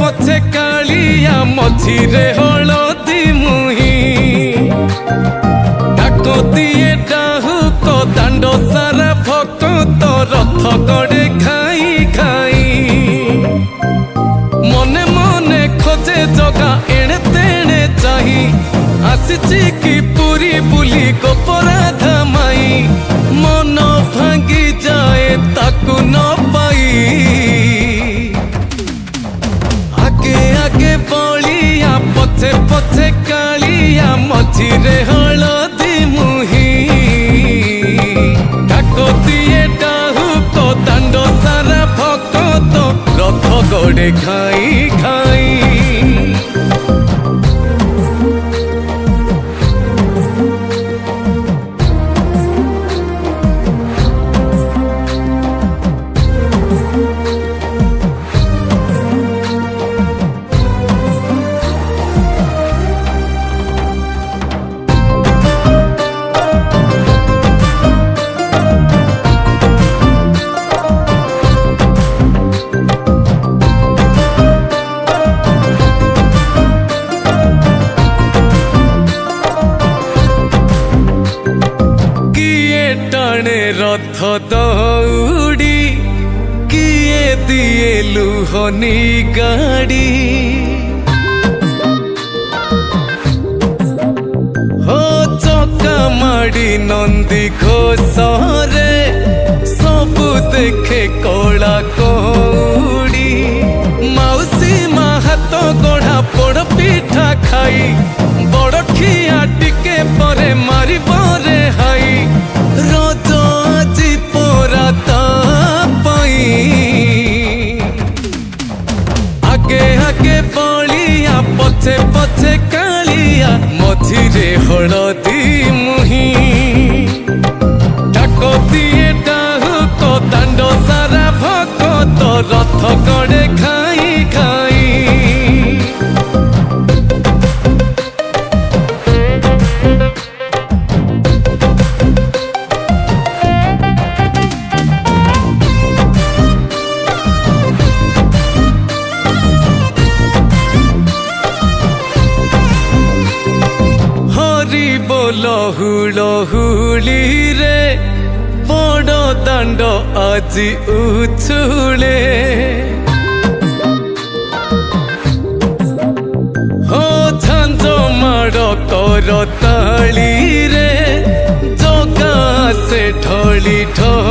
पछे कालिया मझिरे हलदी मुही डाकतिए डाहुक दांड सारा भक्त रथ गड़े खाई खाई मने मने खोजे जगा एणे तेणे चाही आसीची कि पूरी बुली गोपराधा माई मन भांगी जाए ताकू न पाई आगे आगे बलिया पछे पछे कालिया मझिरे हलदी मुही डाकतिए डाहुक दांड सारा भक्त रथ गड़े खाई खाई रथ दौड़ी किए दिए लुहनी गाड़ी हो चका माड़ी नंदी घोषरे सबु देखे कला कौड़ी मौसी माँ हाथ गढ़ा पोड़ पिठा खाई बड़ खिया टिके परे मारी परे हाई रज आजी पोरा पाई आगे आगे बलिया पछे पछे कालिया मझिरे हलदी मुही डाकतिए डाहुक दांड सारा भक्त रथ गड़े खाई खाई लहुली रे बड़ दांड आजी उछुले हो झांझ माड़ कर ताली रे जगा से ढली ढली